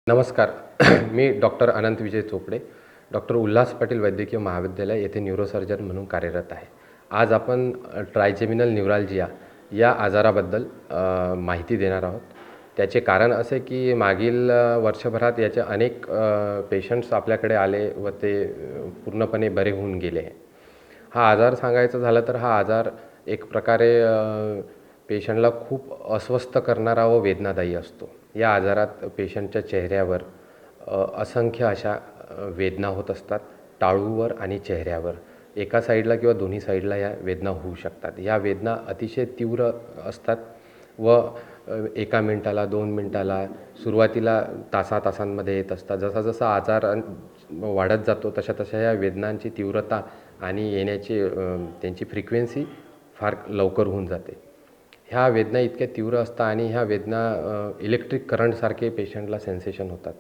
नमस्कार. मी डॉक्टर अनंत विजय चोपडे, डॉक्टर उल्हास पाटील वैद्यकीय महाविद्यालय येथे न्यूरोसर्जन म्हणून कार्यरत आहे. आज आपण ट्रायजेमिनल न्यूरॅल्जिया या आजाराबद्दल माहिती देणार आहोत. त्याचे कारण असे की मागील वर्षभरात याचे अनेक पेशंट्स आपल्याकडे आले व ते पूर्णपणे बरे होऊन गेले. हा आजार सांगायचं झालं तर हा आजार एक प्रकारे पेशंटला खूप अस्वस्थ करणारा व वेदनादायी असतो. या आजारात पेशंटच्या चेहऱ्यावर असंख्य अशा वेदना होत असतात. टाळूवर आणि चेहऱ्यावर एका साईडला किंवा दोन्ही साईडला या वेदना होऊ शकतात. या वेदना अतिशय तीव्र असतात व 1 मिनिटाला 2 मिनिटाला सुरुवातीला तासातासांमध्ये येत असतात. जसा जसा आजार वाढत जातो तशा तशा या वेदनांची तीव्रता आणि येण्याची त्यांची फ्रिक्वेन्सी फार लवकर होऊन जाते. ह्या वेदना इतक्या तीव्र असतात आणि ह्या वेदना इलेक्ट्रिक करंटसारखे पेशंटला सेन्सेशन होतात.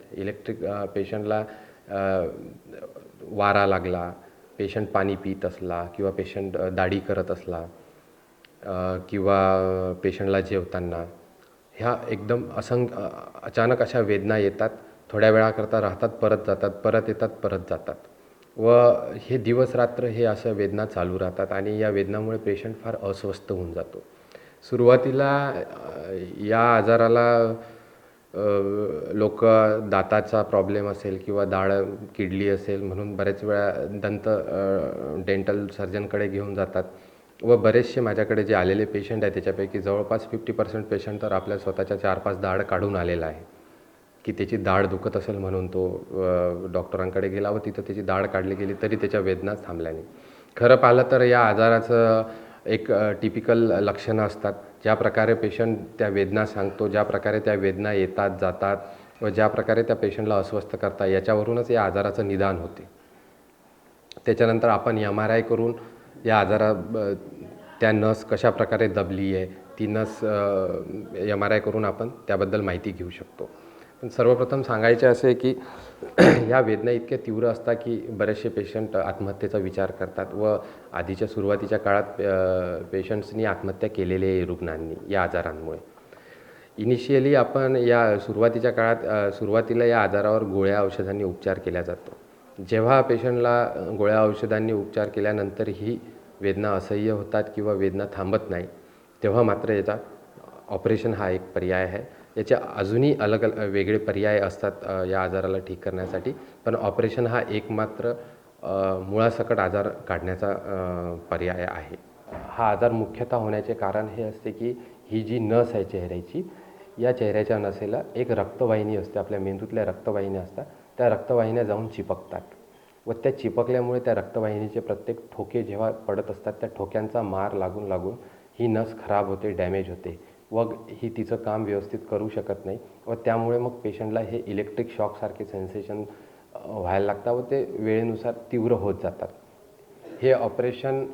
पेशंटला वारा लागला, पेशंट पाणी पीत असला किंवा पेशंट दाढी करत असला किंवा पेशंटला जेवताना ह्या एकदम अचानक अशा वेदना येतात. थोड्या वेळाकरता राहतात, परत जातात, परत येतात, परत जातात व हे दिवस रात्र हे असं वेदना चालू राहतात आणि या वेदनामुळे पेशंट फार अस्वस्थ होऊन जातो. सुरुवातीला या आजाराला लोक दाताचा प्रॉब्लेम असेल किंवा दाढ किडली असेल म्हणून बरेच वेळा डेंटल सर्जनकडे घेऊन जातात व बरेचसे माझ्याकडे जे आलेले पेशंट आहेत त्याच्यापैकी जवळपास 50% पेशंट तर आपल्या स्वतःच्या 4-5 दाढ काढून आलेला आहे की त्याची दाढ दुखत असेल म्हणून तो डॉक्टरांकडे गेला व तिथं त्याची दाढ काढली गेली तरी त्याच्या वेदनाच थांबल्या नाही. खरं पाहिलं तर या आजाराचं एक टिपिकल लक्षणं असतात. ज्या प्रकारे पेशंट त्या वेदना सांगतो, ज्या प्रकारे त्या वेदना येतात जातात व ज्या प्रकारे त्या पेशंटला अस्वस्थ करतात याच्यावरूनच या आजाराचं निदान होते. त्याच्यानंतर आपण MRI करून या त्या नस कशा प्रकारे दबली आहे ती नस MRI करून आपण त्याबद्दल माहिती घेऊ शकतो. पण सर्वप्रथम सांगायचे असे की ह्या वेदना इतक्या तीव्र असतात की बरेचसे पेशंट आत्महत्येचा विचार करतात व आधीच्या सुरुवातीच्या काळात पेशंट्सनी आत्महत्या केलेली आहे रुग्णांनी या आजारांमुळे. इनिशियली आपण या सुरुवातीच्या काळात सुरुवातीला या आजारावर गोळ्या औषधांनी उपचार केला जातो. जेव्हा पेशंटला गोळ्या औषधांनी उपचार केल्यानंतरही वेदना असह्य होतात किंवा वेदना थांबत नाही तेव्हा मात्र याचा ऑपरेशन हा एक पर्याय आहे. याचे अजूनही वेगळे पर्याय असतात या आजाराला ठीक करण्यासाठी, पण ऑपरेशन हा एकमात्र मुळासकट आजार काढण्याचा पर्याय आहे. हा आजार मुख्यतः होण्याचे कारण हे असते की ही जी नस आहे चेहऱ्याची, या चेहऱ्याच्या नसेला एक रक्तवाहिनी असते. आपल्या मेंदूतल्या रक्तवाहिन्या असतात, त्या रक्तवाहिन्या जाऊन चिपकतात व त्या चिपकल्यामुळे त्या रक्तवाहिनीचे प्रत्येक ठोके जेव्हा पडत असतात त्या ठोक्यांचा मार लागून लागून ही नस खराब होते, डॅमेज होते व ही तिचं काम व्यवस्थित करू शकत नाही व त्यामुळे मग पेशंटला हे इलेक्ट्रिक शॉकसारखे सेन्सेशन व्हायला लागतात व ते वेळेनुसार तीव्र होत जातात. हे ऑपरेशन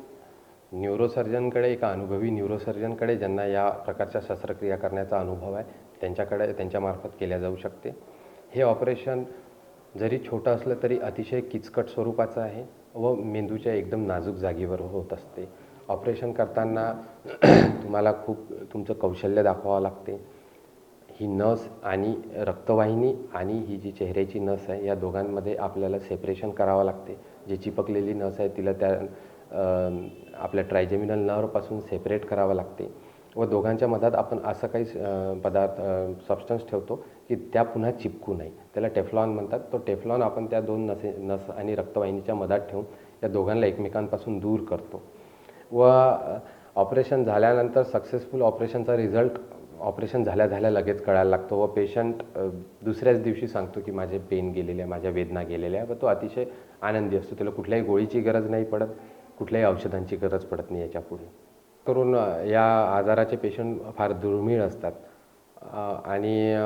न्यूरोसर्जनकडे, एका अनुभवी न्यूरोसर्जनकडे ज्यांना या प्रकारच्या शस्त्रक्रिया करण्याचा अनुभव आहे त्यांच्यामार्फत केल्या जाऊ शकते. हे ऑपरेशन जरी छोटं असलं तरी अतिशय किचकट स्वरूपाचं आहे व मेंदूच्या एकदम नाजूक जागेवर होत असते. ऑपरेशन करताना तुम्हाला खूप तुमचं कौशल्य दाखवावं लागते. ही नस आणि रक्तवाहिनी आणि ही जी चेहऱ्याची नस आहे या दोघांमध्ये आपल्याला सेपरेशन करावं लागते. जी चिपकलेली नस आहे तिला त्या आपल्या ट्रायजेमिनल नर्वपासून सेपरेट करावं लागते व दोघांच्या मधात आपण असं काही सबस्टन्स ठेवतो की त्या पुन्हा चिपकू नये. त्याला टेफ्लॉन म्हणतात. तो टेफ्लॉन आपण त्या दोन नस आणि रक्तवाहिनीच्या मधात ठेवून या दोघांना एकमेकांपासून दूर करतो व ऑपरेशन झाल्यानंतर सक्सेसफुल ऑपरेशनचा रिझल्ट ऑपरेशन झाल्या लगेच कळायला लागतो व पेशंट दुसऱ्याच दिवशी सांगतो की माझे पेन गेलेले आहे, माझ्या वेदना गेलेल्या आहे व तो अतिशय आनंदी असतो. त्याला कुठल्याही गोळीची गरज नाही पडत, कुठल्याही औषधांची गरज पडत नाही याच्यापुढे. करून या आजाराचे पेशंट फार दुर्मिळ असतात आणि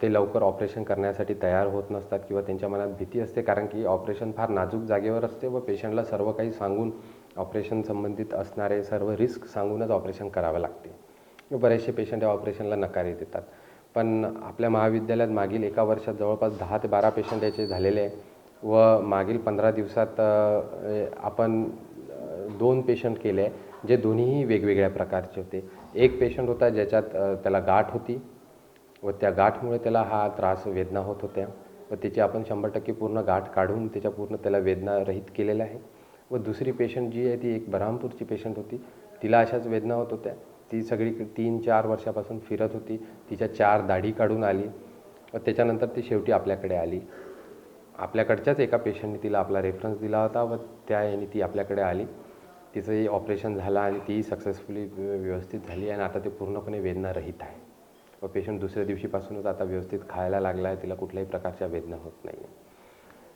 ते लवकर ऑपरेशन करण्यासाठी तयार होत नसतात किंवा त्यांच्या मनात भीती असते, कारण की ऑपरेशन फार नाजूक जागेवर असते व पेशंटला सर्व काही सांगून ऑपरेशन संबंधित असणारे सर्व रिस्क सांगूनच ऑपरेशन करावं लागते. बरेचसे पेशंट या ऑपरेशनला नकार देतात. पण आपल्या महाविद्यालयात मागील एका वर्षात जवळपास 10 ते 12 पेशंट याचे झालेले आहे व मागील 15 दिवसात आपण 2 पेशंट केले आहे जे दोन्हीही वेगवेगळ्या प्रकारचे होते. एक पेशंट होता ज्याच्यात त्याला गाठ होती व त्या गाठमुळे त्याला हा त्रास वेदना होत होत्या व त्याची आपण 100% पूर्ण गाठ काढून त्याच्या पूर्ण त्याला वेदना रहित केलेलं आहे. व दुसरी पेशंट जी आहे ती एक बऱ्हामपूरची पेशंट होती. तिला अशाच वेदना होत होत्या. ती सगळीकडे 3-4 वर्षापासून फिरत होती. तिच्या 4 दाढी काढून आली व त्याच्यानंतर ती शेवटी आपल्याकडे आली. आपल्याकडच्याच एका पेशंटने तिला आपला रेफरन्स दिला होता व त्या याने ती आपल्याकडे आली. तिचंही ऑपरेशन झालं आणि तीही सक्सेसफुली व्यवस्थित झाली आणि आता ते पूर्णपणे वेदनारहित आहे व पेशंट दुसऱ्या दिवशीपासूनच आता व्यवस्थित खायला लागला आहे. तिला कुठल्याही प्रकारच्या वेदना होत नाही आहे.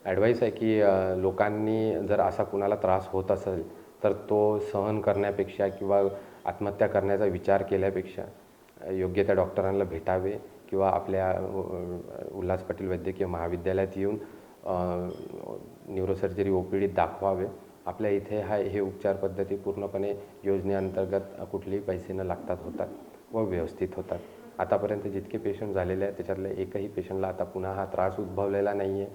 ॲडवाईस आहे की लोकांनी जर असा कुणाला त्रास होत असेल तर तो सहन करण्यापेक्षा किंवा आत्महत्या करण्याचा विचार केल्यापेक्षा योग्य त्या डॉक्टरांना भेटावे किंवा आपल्या उल्हास पाटील वैद्यकीय महाविद्यालयात येऊन न्यूरोसर्जरी OPDत दाखवावे. आपल्या इथे हे उपचार पद्धती पूर्णपणे योजनेअंतर्गत कुठलेही पैसे न लागतात होतात व व्यवस्थित होतात. आतापर्यंत जितके पेशंट झालेले आहेत त्याच्यातल्या एकही पेशंटला आता पुन्हा हा त्रास उद्भवलेला नाही आहे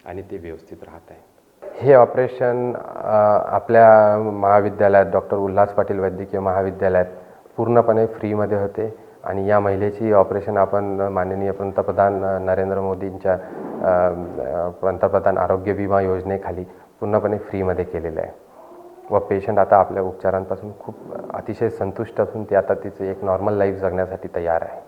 आणि ते व्यवस्थित राहत आहे. हे ऑपरेशन आपल्या महाविद्यालयात डॉक्टर उल्हास पाटील वैद्यकीय महाविद्यालयात पूर्णपणे फ्रीमध्ये होते आणि या महिलेची ऑपरेशन आपण माननीय पंतप्रधान नरेंद्र मोदींच्या पंतप्रधान आरोग्य विमा योजनेखाली पूर्णपणे फ्रीमध्ये केलेलं आहे व पेशंट आता आपल्या उपचारांपासून खूप अतिशय संतुष्ट असून ती आता तिचे एक नॉर्मल लाईफ जगण्यासाठी तयार आहे.